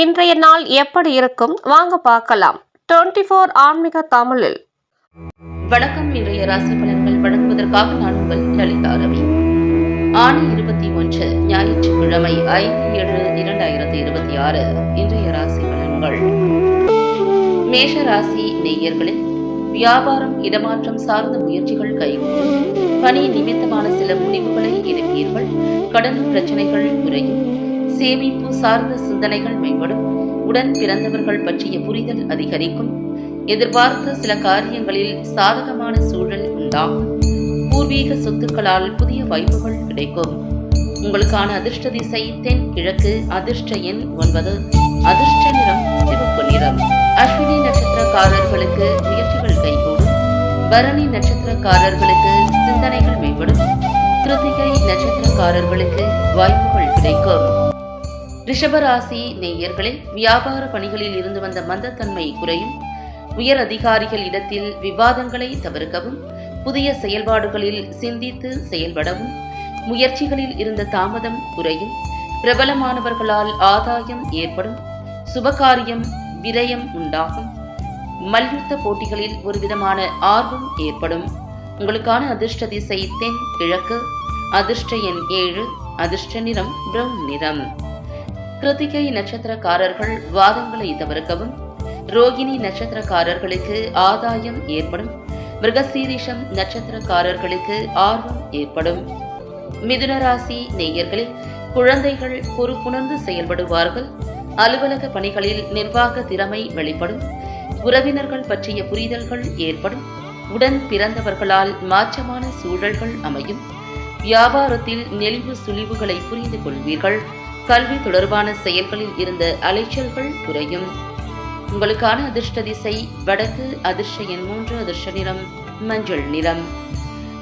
இன்றைய நாள் எப்படி இருக்கும் வாங்க பார்க்கலாம். 24 ஆன்மீக தமிழில் வணக்கம். இன்றைய ராசி பலன்கள் வழங்குவதற்காக நான் உங்கள் லலிதா ரவி. ஆணி 21 ஞாயிற்றுக்கிழமை 5/7/2026 இன்றைய ராசி பலன்கள். மேஷ ராசி நேயர்களே, வியாபாரம் இடமாற்றம் சார்ந்த முயற்சிகள் கைகூடும். பணி நிமித்தமான சில முடிவுகளை எடுப்பீர்கள். கடன் பிரச்சனைகள் குறையும். சேமிப்பு சார்ந்த சிந்தனைகள் மேம்படும். உடன் பிறந்தவர்கள் பற்றிய புரிதல் அதிகரிக்கும். எதிர்பார்த்த சில காரியங்களில் சாதகமான சூழல் உண்டாகும். பூர்வீக சொத்துக்களால் புதிய வாய்ப்புகள் கிடைக்கும். உங்களுக்கான அதிர்ஷ்ட திசை தென் கிழக்கு. அதிர்ஷ்ட எண் 9. அதிர்ஷ்ட நிறம் சிவப்பு நிறம். அஸ்வினி நட்சத்திரக்காரர்களுக்கு முயற்சிகள் கைகூடும். பரணி நட்சத்திரக்காரர்களுக்கு சிந்தனைகள் மேம்படும். கிருத்திகை நட்சத்திரக்காரர்களுக்கு வாய்ப்புகள் கிடைக்கும். ரிஷபராசி நேயர்களில் வியாபார பணிகளில் இருந்து வந்த மந்தத்தன்மை குறையும். உயர் அதிகாரிகள் இடத்தில் விவாதங்களை தவிர்க்கவும். புதிய செயல்பாடுகளில் சிந்தித்து செயல்படவும். முயற்சிகளில் இருந்த தாமதம் குறையும். பிரபலமானவர்களால் ஆதாயம் ஏற்படும். சுபகாரியம் விரயம் உண்டாகும். மல்யுத்த போட்டிகளில் ஒரு விதமான ஆர்வம் ஏற்படும். உங்களுக்கான அதிர்ஷ்ட திசை தென் கிழக்கு. அதிர்ஷ்ட எண் 7. அதிர்ஷ்ட நிறம் பிரவுன் நிறம். கிருத்திகை நட்சத்திரக்காரர்கள் வாதங்களை தவிர்க்கவும். ரோகிணி நட்சத்திரக்காரர்களுக்கு ஆதாயம் ஏற்படும். மிருகசீரிஷம் நட்சத்திரக்காரர்களுக்கு ஆர்வம் ஏற்படும். மிதுன ராசி நேயர்களே, குழந்தைகள் பொறுப்புணர்ந்து செயல்படுவார்கள். அலுவலக பணிகளில் நிர்வாக திறமை வெளிப்படும். உறவினர்கள் பற்றிய புரிதல்கள் ஏற்படும். உடன் பிறந்தவர்களால் மாற்றமான சூழல்கள் அமையும். வியாபாரத்தில் நெளிவு சுழிவுகளை புரிந்து கொள்வீர்கள். கல்வி தொடர்பான செயல்களில் இருந்த அலைச்சல்கள் குறையும். உங்களுக்கான அதிர்ஷ்ட திசை வடக்கு. அதிர்ஷ்ட எண் 3. அதிர்ஷ்ட நிறம் மஞ்சள் நிறம்.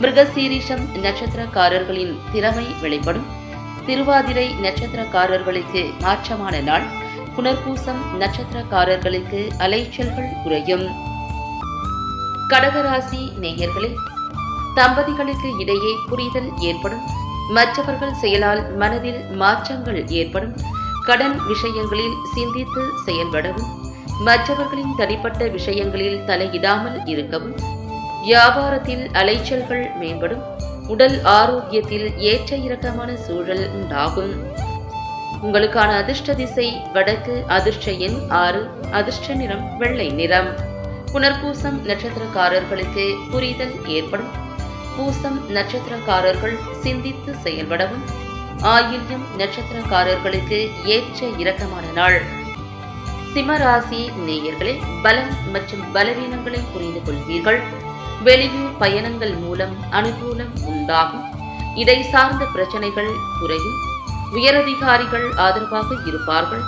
மிருகசீரிஷம் நட்சத்திரக்காரர்களின் திறமை வெளிப்படும். திருவாதிரை நட்சத்திரக்காரர்களுக்கு மாற்றமான நாள். புனர்பூசம் நட்சத்திரக்காரர்களுக்கு அலைச்சல்கள் குறையும். கடகராசி நேயர்களே, தம்பதிகளுக்கு இடையே புரிதல் ஏற்படும். மற்றவர்கள் செயலால் மனதில் மாற்றங்கள் ஏற்படும். கடன் விஷயங்களில் சிந்தித்து செயல்படவும். மற்றவர்களின் தனிப்பட்ட விஷயங்களில் தலையிடாமல் இருக்கவும். வியாபாரத்தில் அலைச்சல்கள் மேம்படும். உடல் ஆரோக்கியத்தில் ஏற்ற இறக்கமான சூழல் உண்டாகும். உங்களுக்கான அதிர்ஷ்ட திசை வடக்கு. அதிர்ஷ்ட எண் 6. அதிர்ஷ்ட நிறம் வெள்ளை நிறம். புனர்பூசம் நட்சத்திரக்காரர்களுக்கு புரிதல் ஏற்படும். பூசம் நட்சத்திரக்காரர்கள் சிந்தித்து செயல்படவும். ஆயில்யம் நட்சத்திரக்காரர்களுக்கு ஏற்ற இரக்கமான நாள். சிம்மராசி நேயர்களே, பலம் மற்றும் பலவீனங்களை புரிந்து கொள்வீர்கள். வெளியூர் பயணங்கள் மூலம் அனுகூலம் உண்டாகும். இடை சார்ந்த பிரச்சனைகள் குறையும். உயரதிகாரிகள் ஆதரவாக இருப்பார்கள்.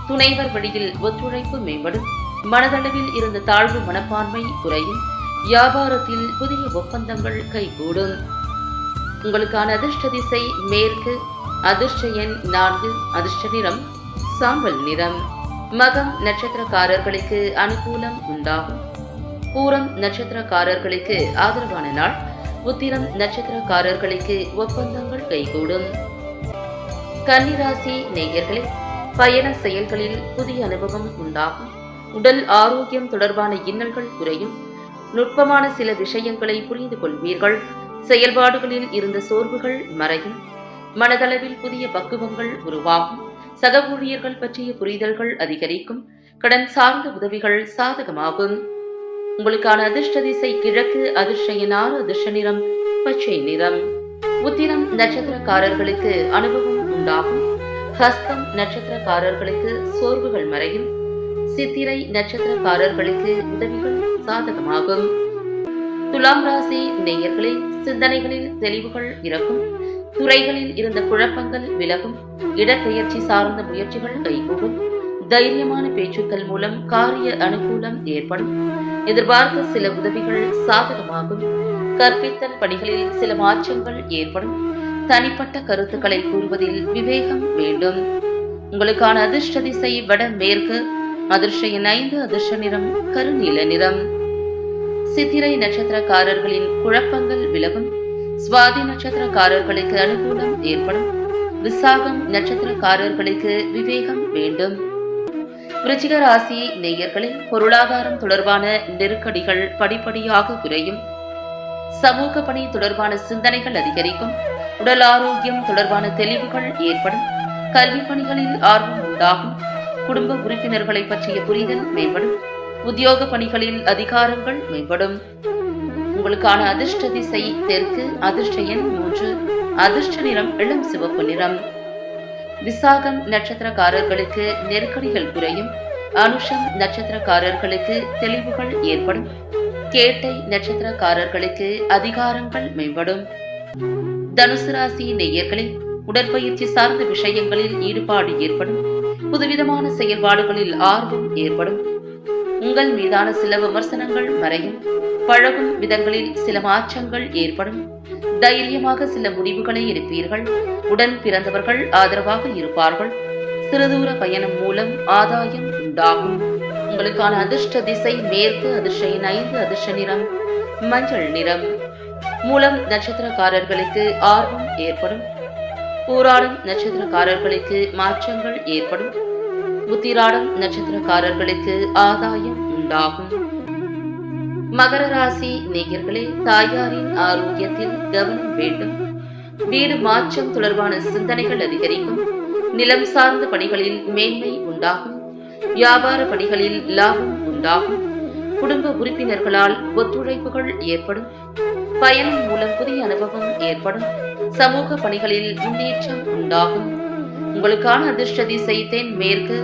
துணைவர் வழியில் ஒத்துழைப்பு மேம்படும். மனதளவில் இருந்த தாழ்வு மனப்பான்மை குறையும். வியாபாரத்தில் புதிய ஒப்பந்தங்கள் கைகூடும். உங்களுக்கான அதிர்ஷ்ட திசை மேற்கு. அதிர்ஷ்ட எண் 4. அதிர்ஷ்ட நிறம் சாம்பல் நிறம். மகம் நட்சத்திரக்காரர்களுக்கு அனுகூலம் உண்டாகும். பூரம் நட்சத்திரக்காரர்களுக்கு ஆதரவான நாள். உத்திரம் நட்சத்திரக்காரர்களுக்கு ஒப்பந்தங்கள் கைகூடும். கன்னிராசி நேயர்களே, பயண செயல்களில் புதிய அனுபவம் உண்டாகும். உடல் ஆரோக்கியம் தொடர்பான இன்னல்கள் குறையும். நுட்பமான சில விஷயங்களை புரிந்து கொள்வீர்கள். செயல்பாடுகளில் இருந்த சோர்வுகள் மறையும். மனதளவில் புதிய பக்குவங்கள் உருவாகும். சக ஊழியர்கள் பற்றிய புரிதல்கள் அதிகரிக்கும். கடன் சார்ந்த உதவிகள் சாதகமாகும். உங்களுக்கான அதிர்ஷ்ட திசை கிழக்கு. அதிர்ஷ்ட எண் 6. அதிர்ஷ்ட நிறம் பச்சை நிறம். உத்திரம் நட்சத்திரக்காரர்களுக்கு அனுபவம் உண்டாகும். ஹஸ்தம் நட்சத்திரக்காரர்களுக்கு சோர்வுகள் மறையும். சித்திரை நட்சத்திரக்காரர்களுக்கு உதவிகள் சாதகமாகும். துலாம் ராசி நேயர்களே, சிந்தனைகளில் தெளிவுகள் பிறக்கும். துறைகளில் இருந்த குழப்பங்கள் விலகும். இடப்பெயர்ச்சி சார்ந்த முயற்சிகள் கைகூடும். தைரியமான பேச்சுக்கள் மூலம் காரிய அனுகூலம் ஏற்படும். எதிர்பார்த்த சில உதவிகள் சாதகமாகும். கற்பித்தல் பணிகளில் சில மாற்றங்கள் ஏற்படும். தனிப்பட்ட கருத்துக்களை கூறுவதில் விவேகம் வேண்டும். உங்களுக்கான அதிர்ஷ்ட திசை வடமேற்கு. அதிர்ஷ்ட எண் 5. அதிர்ஷ்ட நிறம் கருநீல நிறம். சித்திரை நட்சத்திரக்காரர்களின் குழப்பங்கள் விலகும். சுவாதி நட்சத்திரக்காரர்களுக்கு அனுகூலம் ஏற்படும். விசாகம் நட்சத்திரக்காரர்களுக்கு விவேகம் வேண்டும். விருச்சிக ராசி நேயர்களின் பொருளாதாரம் தொடர்பான நெருக்கடிகள் படிப்படியாக குறையும். சமூக பணி தொடர்பான சிந்தனைகள் அதிகரிக்கும். உடல் ஆரோக்கியம் தொடர்பான தெளிவுகள் ஏற்படும். கல்வி பணிகளில் ஆர்வம் உண்டாகும். குடும்ப உறுப்பினர்களை பற்றிய புரிதல் மேம்படும். உத்தியோக பணிகளில் அதிகாரங்கள் மேம்படும். உங்களுக்கான அதிர்ஷ்ட திசை தெற்கு. அதிர்ஷ்ட எண் 3. அதிர்ஷ்ட நிறம் இளம் சிவப்பு நிறம். விசாகம் நட்சத்திரக்காரர்களுக்கு நெருக்கடிகள் குறையும். அனுஷம் நட்சத்திரக்காரர்களுக்கு தெளிவுகள் ஏற்படும். கேட்டை நட்சத்திரக்காரர்களுக்கு அதிகாரங்கள் மேம்படும். தனுசு ராசி நேயர்களில் உடற்பயிற்சி சார்ந்த விஷயங்களில் ஈடுபாடு ஏற்படும். புதுவிதமான செயல்பாடுகளில் ஆர்வம் ஏற்படும். உங்கள் மீதான சில விமர்சனங்கள் மறையும். பழகும் விதங்களில் சில மாற்றங்கள் ஏற்படும். தைரியமாக சில முடிவுகளை எடுப்பீர்கள். உடன் பிறந்தவர்கள் ஆதரவாக இருப்பார்கள். சிறுதூர பயணம் மூலம் ஆதாயம் உண்டாகும். உங்களுக்கான அதிர்ஷ்ட திசை மேற்கு. அதிர்ஷ்ட எண் 5. அதிர்ஷ்ட நிறம் மஞ்சள் நிறம். மூலம் நட்சத்திரக்காரர்களுக்கு ஆர்வம் ஏற்படும். பூராடம் நட்சத்திரக்காரர்களுக்கு மாற்றங்கள் ஏற்படும். உத்திராடம் நட்சத்திரக்காரர்களுக்கு ஆதாயம் உண்டாகும். மகர ராசி நேயர்களே, தாயாரின் ஆரோக்கியத்தில் கவனம் வேண்டும். வீடு மாற்றம் தொடர்பான சிந்தனைகள் அதிகரிக்கும். நிலம் சார்ந்த பணிகளில் மேன்மை உண்டாகும். வியாபார பணிகளில் லாபம் உண்டாகும். குடும்ப உறுப்பினர்களால் ஒத்துழைப்புகள் ஏற்படும். பயணம் மூலம் புதிய அனுபவம் ஏற்படும். சமூக பணிகளில் முன்னேற்றம் உண்டாகும். உங்களுக்கான அதிர்ஷ்ட திசை தென் மேற்கு.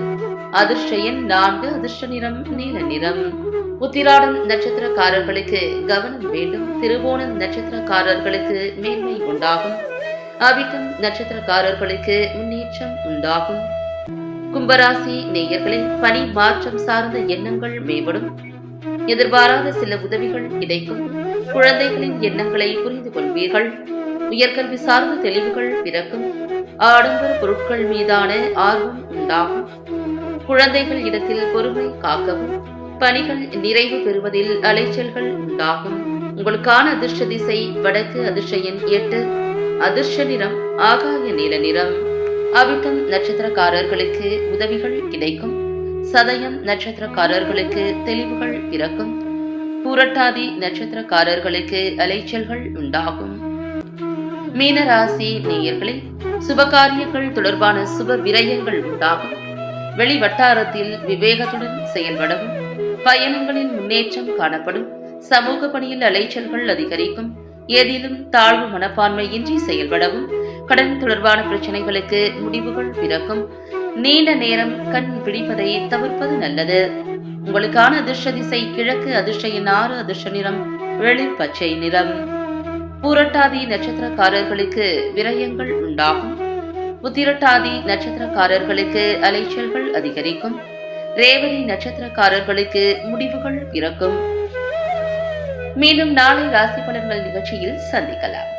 அதிர்ஷ்ட எண் 4. அதிர்ஷ்ட நிறம் நீல நிறம். உத்திராடம் நட்சத்திரக்காரர்களுக்கு கவனம் வேண்டும். திருவோணம் நட்சத்திரக்காரர்களுக்கு மேன்மை உண்டாகும். அவிட்டம் நட்சத்திரக்காரர்களுக்கு முன்னேற்றம் உண்டாகும். கும்பராசி நேயர்களின் பணி மாற்றம் சார்ந்த எண்ணங்கள் மேம்படும். எதிர்பாராத சில உதவிகள் கிடைக்கும். குழந்தைகளின் எண்ணங்களை புரிந்து கொள்வீர்கள். உயர்கல்வி சார்ந்த தெளிவுகள் பிறக்கும். ஆடம்பர பொருட்கள் மீதான ஆர்வம் உண்டாகும். குழந்தைகள் இடத்தில் பொறுமை காக்கவும். பணிகள் நிறைவு பெறுவதில் அலைச்சல்கள் உண்டாகும். உங்களுக்கான அதிர்ஷ்ட திசை வடக்கு. அதிர்ஷ்ட எண் 8. அதிர்ஷ்ட நிறம் ஆகாய நீல நிறம். அவிட்டம் நட்சத்திரக்காரர்களுக்கு உதவிகள் கிடைக்கும். சதயம் நட்சத்திரக்காரர்களுக்கு தெளிவுகள் பிறக்கும். பூரட்டாதி நட்சத்திரக்காரர்களுக்கு அலைச்சல்கள் உண்டாகும். மீனராசி நேயர்களில் சுபகாரியங்கள் தொடர்பான சுப விரயங்கள் உண்டாகும். வெளி வட்டாரத்தில் விவேகத்துடன் செயல்படவும். பயணங்களில் முன்னேற்றம் காணப்படும். சமூக பணியில் அலைச்சல்கள் அதிகரிக்கும். ஏதிலும் தாழ்வு மனப்பான்மை இன்றி செயல்படவும். கடன் தொடர்பான பிரச்சனைகளுக்கு முடிவுகள் பிறக்கும். நீண்ட நேரம் கண் பிடிப்பதை தவிர்ப்பது நல்லது. உங்களுக்கான அதிர்ஷ்ட திசை கிழக்கு. அதிர்ஷ்ட எண் 6. அதிர்ஷ்ட நிறம் வெளிர் பச்சை நிறம். பூரட்டாதி நட்சத்திரக்காரர்களுக்கு விரயங்கள் உண்டாகும். உத்திரட்டாதி நட்சத்திரக்காரர்களுக்கு அலைச்சல்கள் அதிகரிக்கும். ரேவதி நட்சத்திரக்காரர்களுக்கு முடிவுகள் பிறக்கும். மீண்டும் நாளை ராசி பலன்கள் நிகழ்ச்சியில் சந்திக்கலாம்.